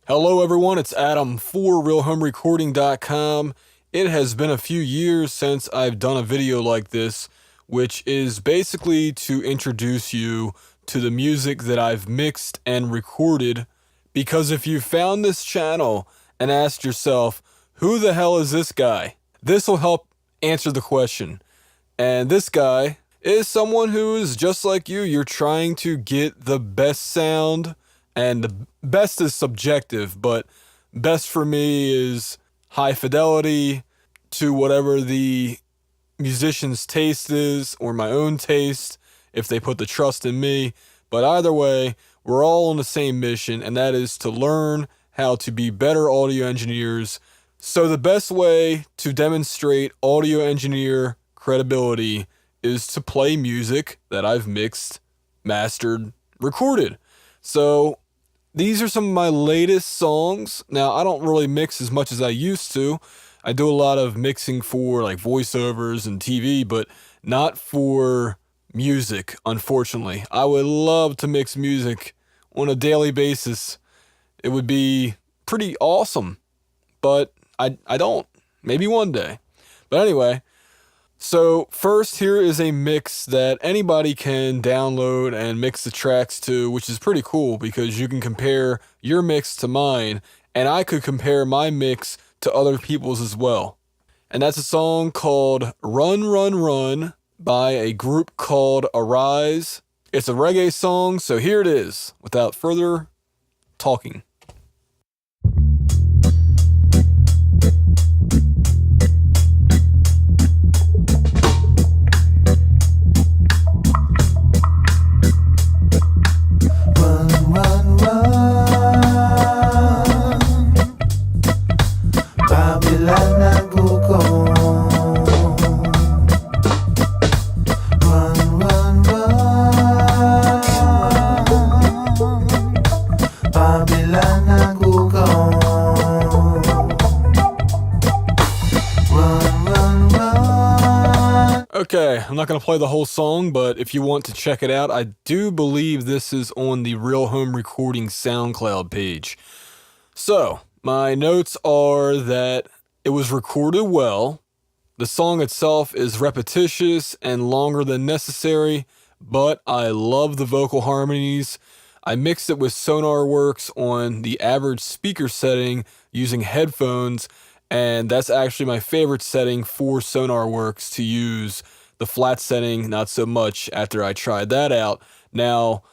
Hello everyone, it's Adam for RealHomeRecording.com. It has been a few years since I've done a video like this, which is basically to introduce you to the music that I've mixed and recorded. Because if you found this channel and asked yourself, who the hell is this guy? This will help answer the question. And this guy is someone who is just like you. You're trying to get the best sound. And the best is subjective, but best for me is high fidelity to whatever the musician's taste is, or my own taste, if they put the trust in me. But either way, we're all on the same mission, and that is to learn how to be better audio engineers. So the best way to demonstrate audio engineer credibility is to play music that I've mixed, mastered, recorded. So these are some of my latest songs. Now, I don't really mix as much as I used to. I do a lot of mixing for like voiceovers and TV, but not for music, unfortunately. I would love to mix music on a daily basis. It would be pretty awesome, but I don't. Maybe one day. But anyway, so first, here is a mix that anybody can download and mix the tracks to, which is pretty cool because you can compare your mix to mine, and I could compare my mix to other people's as well. And that's a song called Run, Run, Run by a group called Arise. It's a reggae song, so here it is, without further talking. Okay, I'm not going to play the whole song, but if you want to check it out, I do believe this is on the Real Home Recording SoundCloud page. So, my notes are that it was recorded well, the song itself is repetitious and longer than necessary, but I love the vocal harmonies. I mixed it with SonarWorks on the average speaker setting using headphones, and that's actually my favorite setting for SonarWorks to use. The flat setting, not so much after I tried that out. Now,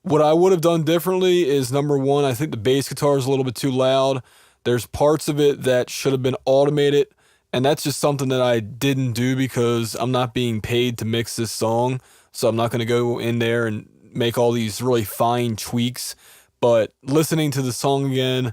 what I would have done differently is, number one, I think the bass guitar is a little bit too loud. There's parts of it that should have been automated, and that's just something that I didn't do because I'm not being paid to mix this song, so I'm not going to go in there and make all these really fine tweaks. But listening to the song again,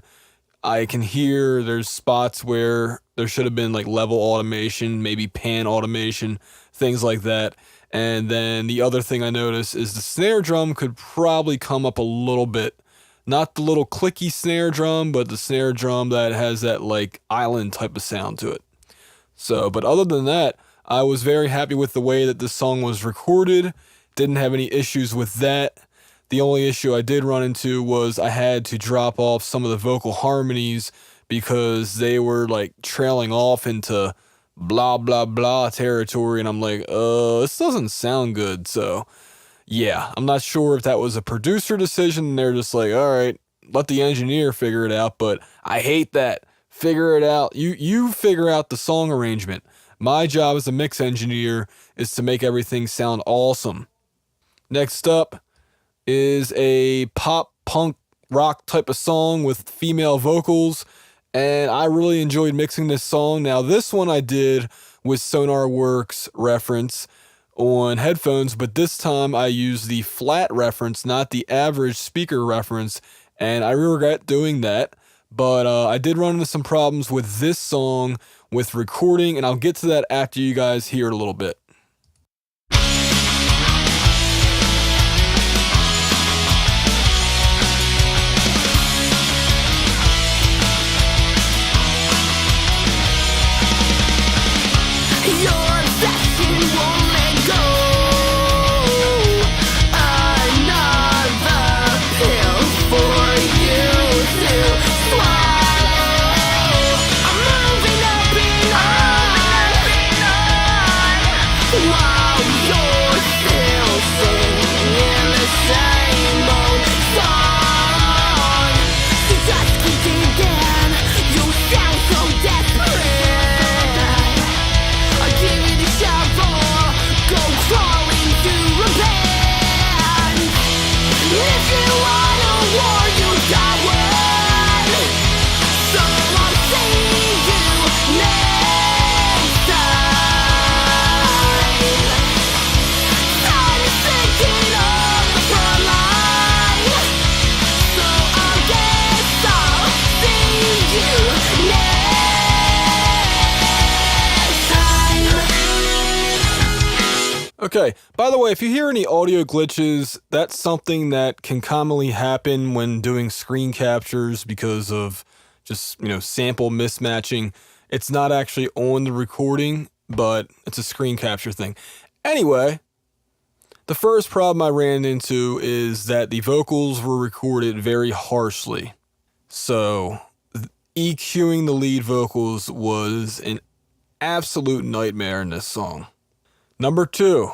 I can hear there's spots where there should have been like level automation, maybe pan automation, things like that. And then the other thing I noticed is the snare drum could probably come up a little bit. Not the little clicky snare drum, but the snare drum that has that like island type of sound to it. So, but other than that, I was very happy with the way that this song was recorded. Didn't have any issues with that. The only issue I did run into was I had to drop off some of the vocal harmonies because they were like trailing off into blah, blah, blah territory. And I'm like, this doesn't sound good. So yeah, I'm not sure if that was a producer decision and they're just like, all right, let the engineer figure it out. But I hate that. Figure it out. You figure out the song arrangement. My job as a mix engineer is to make everything sound awesome. Next up is a pop punk rock type of song with female vocals, and I really enjoyed mixing this song. Now this one I did with SonarWorks reference on headphones, but this time I used the flat reference, not the average speaker reference, and I regret doing that. But I did run into some problems with this song with recording, and I'll get to that after you guys hear it a little bit. Another pill for you to Okay, by the way, if you hear any audio glitches, that's something that can commonly happen when doing screen captures because of just, sample mismatching. It's not actually on the recording, but it's a screen capture thing. Anyway, the first problem I ran into is that the vocals were recorded very harshly. So, EQing the lead vocals was an absolute nightmare in this song. Number 2,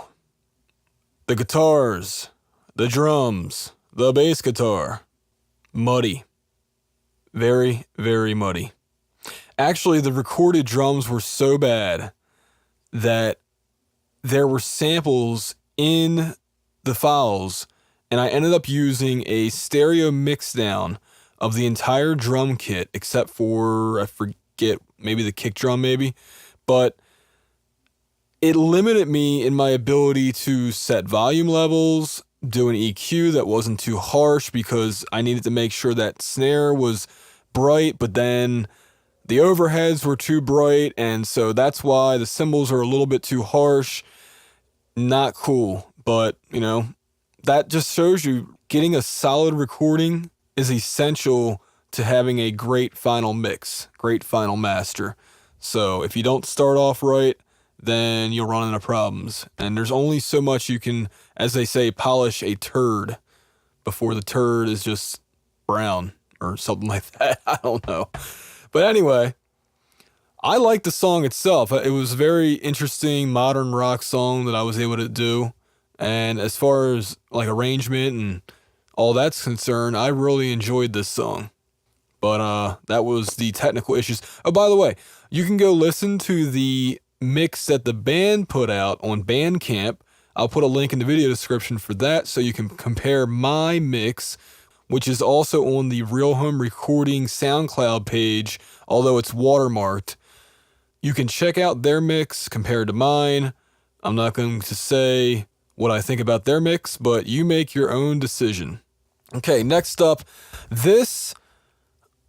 the guitars, the drums, the bass guitar, muddy. Very, very muddy. Actually, the recorded drums were so bad that there were samples in the files, and I ended up using a stereo mixdown of the entire drum kit, except for, I forget, maybe the kick drum maybe, but it limited me in my ability to set volume levels, do an EQ that wasn't too harsh because I needed to make sure that snare was bright, but then the overheads were too bright, and so that's why the cymbals are a little bit too harsh. Not cool, but, that just shows you getting a solid recording is essential to having a great final mix, great final master. So if you don't start off right, then you'll run into problems. And there's only so much you can, as they say, polish a turd before the turd is just brown or something like that. I don't know. But anyway, I like the song itself. It was a very interesting modern rock song that I was able to do. And as far as like arrangement and all that's concerned, I really enjoyed this song. But that was the technical issues. Oh, by the way, you can go listen to the mix that the band put out on Bandcamp. I'll put a link in the video description for that so you can compare my mix, which is also on the Real Home Recording SoundCloud page, although it's watermarked. You can check out their mix compared to mine. I'm not going to say what I think about their mix, but you make your own decision. Okay, next up, this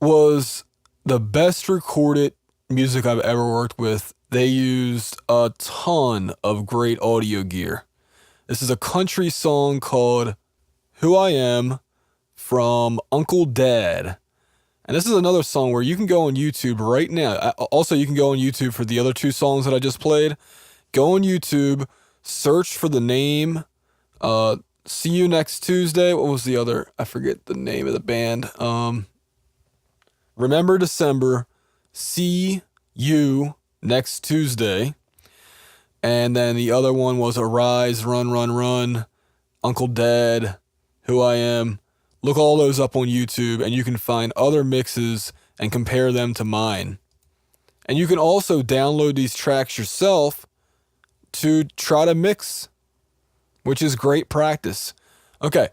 was the best recorded music I've ever worked with. They used a ton of great audio gear. This is a country song called Who I Am from Uncle Dad. And this is another song where you can go on YouTube right now. Also, you can go on YouTube for the other 2 songs that I just played. Go on YouTube, search for the name. See You Next Tuesday. What was the other? I forget the name of the band. Remember December. See You Next Tuesday. And then the other one was Arise, Run, Run, Run, Uncle Dad, Who I Am. Look all those up on YouTube and you can find other mixes and compare them to mine. And you can also download these tracks yourself to try to mix, which is great practice. Okay,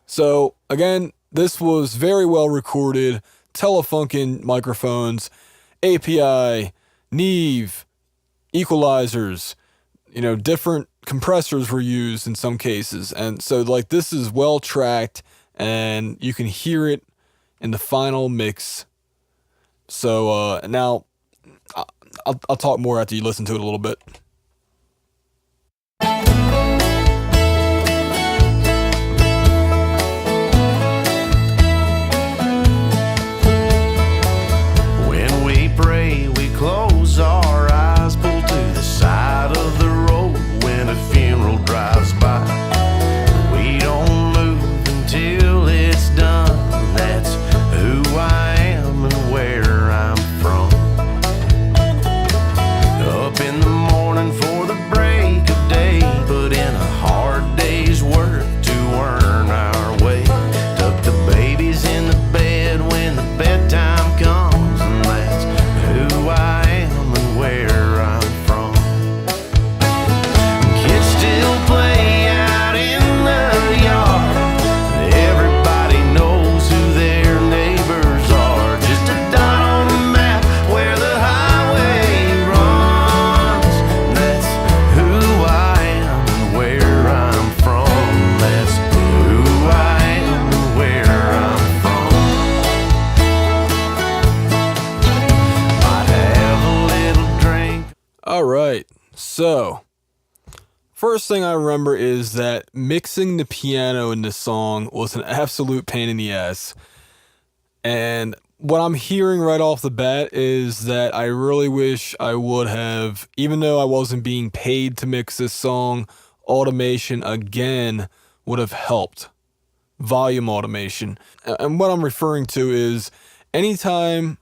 so again, this was very well recorded, Telefunken microphones, API, Neve, equalizers, different compressors were used in some cases. And so this is well tracked and you can hear it in the final mix. So now I'll talk more after you listen to it a little bit. When we pray, we close our eyes, pull to the side of the road when a funeral drives by. We don't move until it's done. That's who I am and where I'm from. Up in the morning for the break of day, put in a hard day's work to earn our way. Tuck the babies in the bed when the bedtime comes, and that's who I am and where I'm from. Kids still play out in the yard. Everybody knows who their neighbors are. Just a dot on the map where the highway runs. That's who I am and where I'm from. That's who I am and where I'm from. Might have a little drink. All right, so First thing I remember is that mixing the piano in this song was an absolute pain in the ass. And what I'm hearing right off the bat is that I really wish I would have, even though I wasn't being paid to mix this song, automation again would have helped. Volume automation. And what I'm referring to is anytime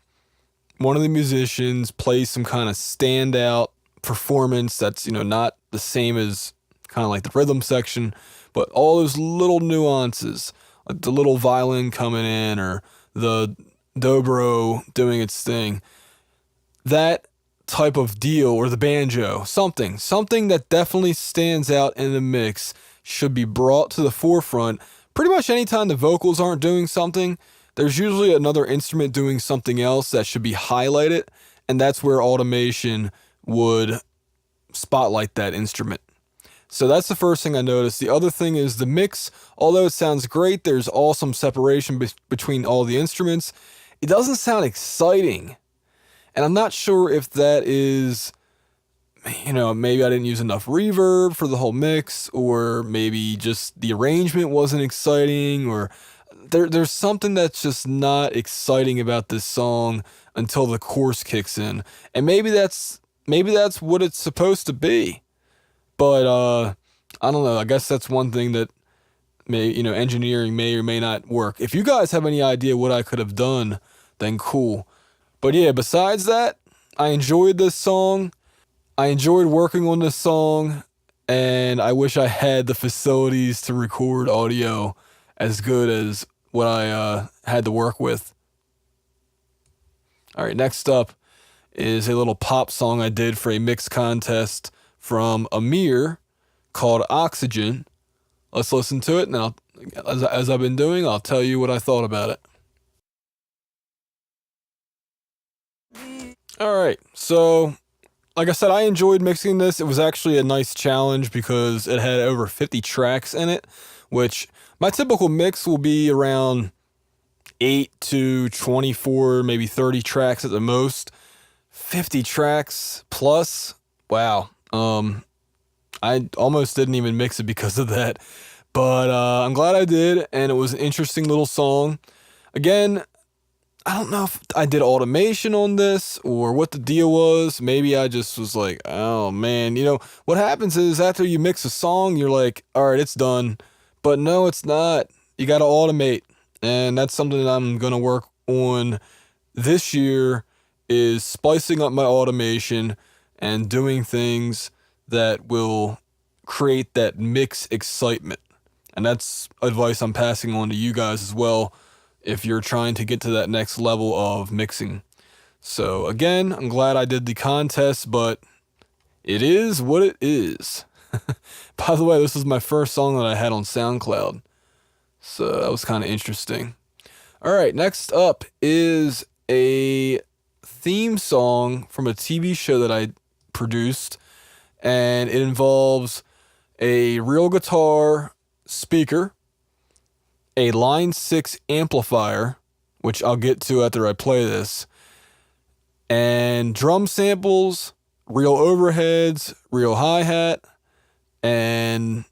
one of the musicians plays some kind of standout performance that's, not the same as kind of like the rhythm section, but all those little nuances, like the little violin coming in or the dobro doing its thing, that type of deal, or the banjo, something that definitely stands out in the mix should be brought to the forefront. Pretty much anytime the vocals aren't doing something, there's usually another instrument doing something else that should be highlighted, and that's where automation would spotlight that instrument. So that's the first thing I noticed. The other thing is the mix, although it sounds great, there's awesome separation between all the instruments. It doesn't sound exciting. And I'm not sure if that is, maybe I didn't use enough reverb for the whole mix, or maybe just the arrangement wasn't exciting, or there's something that's just not exciting about this song until the chorus kicks in. And maybe that's what it's supposed to be. But I don't know. I guess that's one thing that engineering may or may not work. If you guys have any idea what I could have done, then cool. But yeah, besides that, I enjoyed this song. I enjoyed working on this song, and I wish I had the facilities to record audio as good as what I had to work with. All right, next up is a little pop song I did for a mix contest from Amir called Oxygen. Let's listen to it, and then as I've been doing, I'll tell you what I thought about it. Alright, so like I said, I enjoyed mixing this. It was actually a nice challenge because it had over 50 tracks in it, which my typical mix will be around 8 to 24, maybe 30 tracks at the most. 50 tracks plus, wow. I almost didn't even mix it because of that, but I'm glad I did, and it was an interesting little song. Again, I don't know if I did automation on this or what the deal was. Maybe I just was like, oh man, what happens is after you mix a song, you're like, all right, it's done. But no, it's not. You got to automate, and that's something that I'm going to work on this year, is spicing up my automation and doing things that will create that mix excitement. And that's advice I'm passing on to you guys as well if you're trying to get to that next level of mixing. So again, I'm glad I did the contest, but it is what it is. By the way, this was my first song that I had on SoundCloud, so that was kind of interesting. All right, next up is a theme song from a TV show that I produced, and it involves a real guitar speaker, a Line 6 amplifier, which I'll get to after I play this, and drum samples, real overheads, real hi-hat, and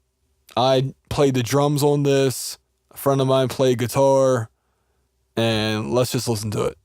I played the drums on this. A friend of mine played guitar, and let's just listen to it.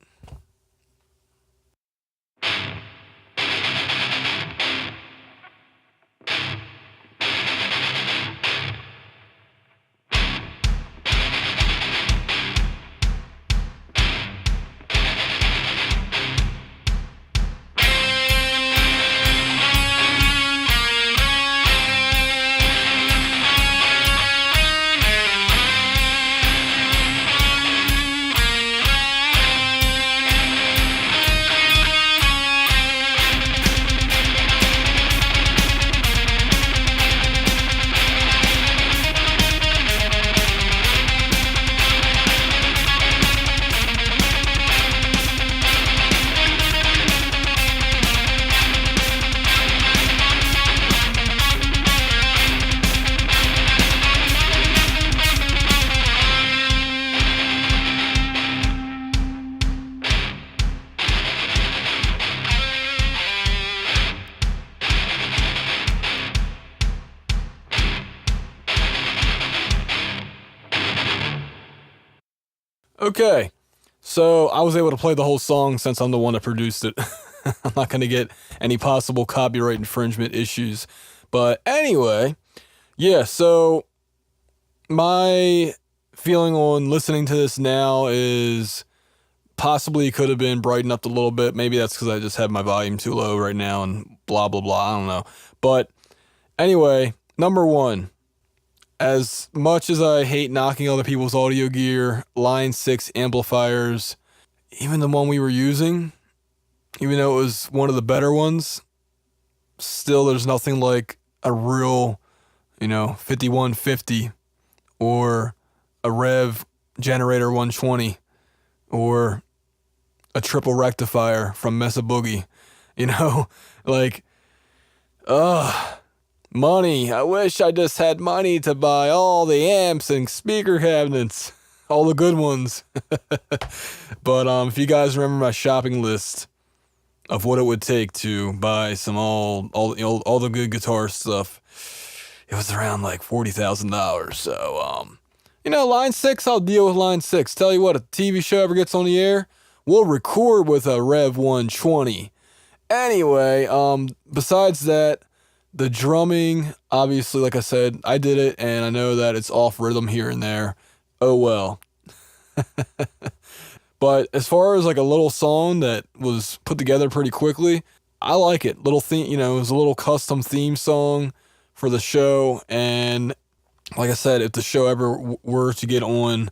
Okay, so I was able to play the whole song since I'm the one that produced it. I'm not going to get any possible copyright infringement issues. But anyway, yeah, so my feeling on listening to this now is possibly it could have been brightened up a little bit. Maybe that's because I just have my volume too low right now and blah, blah, blah. I don't know. But anyway, number one, as much as I hate knocking other people's audio gear, Line 6 amplifiers, even the one we were using, even though it was one of the better ones, still there's nothing like a real, 5150 or a Rev Generator 120 or a triple rectifier from Mesa Boogie. Like, money. I wish I just had money to buy all the amps and speaker cabinets, all the good ones. But if you guys remember my shopping list of what it would take to buy some all the good guitar stuff, it was around like $40,000. So Line 6, I'll deal with Line 6. Tell you what, if a TV show ever gets on the air, we'll record with a Rev 120. Anyway, besides that, the drumming, obviously, like I said, I did it, and I know that it's off rhythm here and there. Oh well. But as far as like a little song that was put together pretty quickly, I like it. Little theme, it was a little custom theme song for the show. And like I said, if the show ever were to get on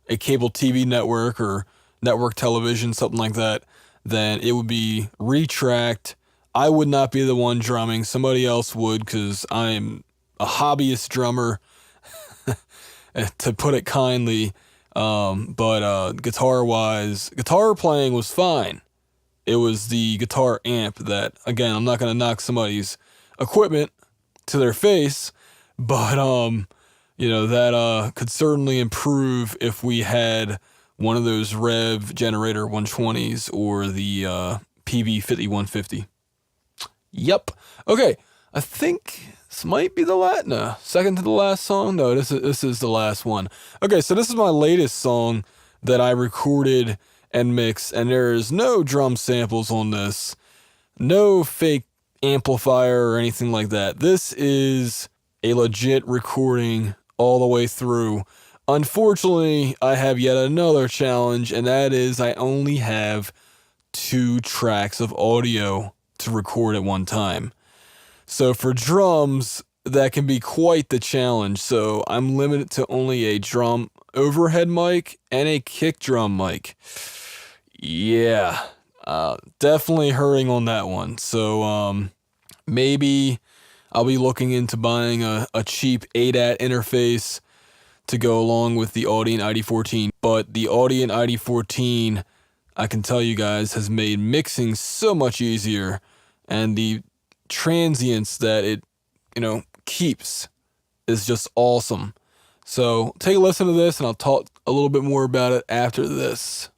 a cable TV network or network television, something like that, then it would be retracked. I would not be the one drumming. Somebody else would, because I'm a hobbyist drummer, to put it kindly. But guitar-wise, guitar playing was fine. It was the guitar amp that, again, I'm not going to knock somebody's equipment to their face, but, that could certainly improve if we had one of those Rev Generator 120s or the PV 5150. Yep. Okay, I think this might be the second to the last song. No, this is the last one. Okay, so this is my latest song that I recorded and mixed, and there is no drum samples on this, no fake amplifier or anything like that. This is a legit recording all the way through. Unfortunately, I have yet another challenge, and that is I only have 2 tracks of audio to record at one time. So for drums, that can be quite the challenge. So I'm limited to only a drum overhead mic and a kick drum mic. Yeah, definitely hurting on that one. So maybe I'll be looking into buying a cheap ADAT interface to go along with the Audient ID14. But the Audient ID14, I can tell you guys, has made mixing so much easier, and the transients that it, keeps is just awesome. So take a listen to this, and I'll talk a little bit more about it after this.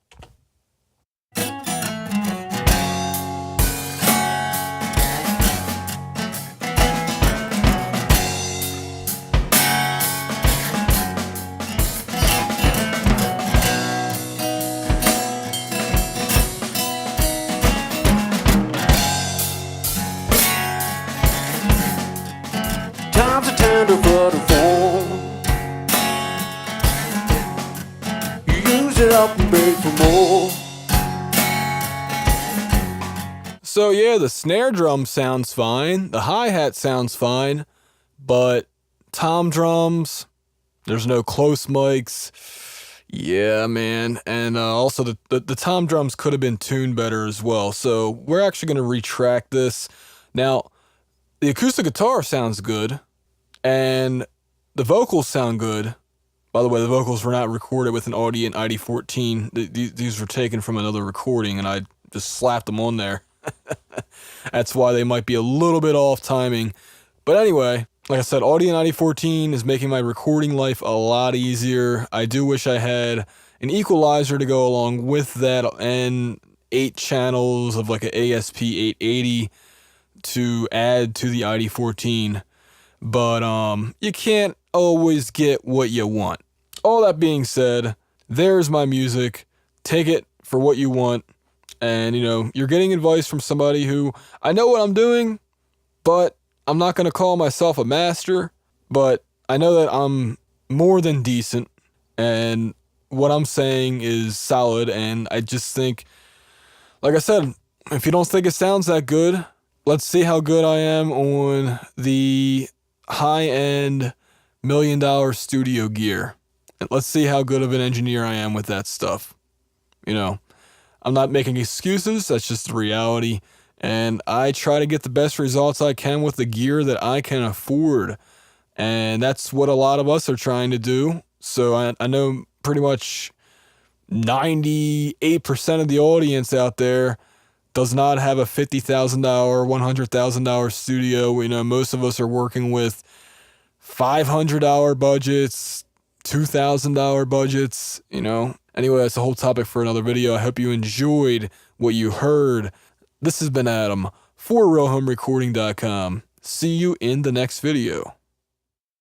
Times are tender for the form. You use it up and beg for more. So yeah, the snare drum sounds fine, the hi-hat sounds fine, but tom drums, there's no close mics. Yeah, man. And also the tom drums could have been tuned better as well. So we're actually going to retract this. Now, the acoustic guitar sounds good, and the vocals sound good. By the way, the vocals were not recorded with an Audient ID14. These were taken from another recording, and I just slapped them on there. That's why they might be a little bit off timing. But anyway, like I said, Audient ID14 is making my recording life a lot easier. I do wish I had an equalizer to go along with that, and 8 channels of like an ASP 880 to add to the ID14. But you can't always get what you want. All that being said, there's my music. Take it for what you want. And, you know, you're getting advice from somebody who, I know what I'm doing, but I'm not going to call myself a master, but I know that I'm more than decent, and what I'm saying is solid, and I just think, like I said, if you don't think it sounds that good, let's see how good I am on the high-end $1 million studio gear. Let's see how good of an engineer I am with that stuff. You know, I'm not making excuses, that's just the reality. And I try to get the best results I can with the gear that I can afford. And that's what a lot of us are trying to do. So I know pretty much 98% of the audience out there does not have a $50,000, $100,000 studio. You know, most of us are working with $500 budgets, $2,000 budgets, you know. Anyway, that's a whole topic for another video. I hope you enjoyed what you heard. This has been Adam for RealHomeRecording.com. See you in the next video.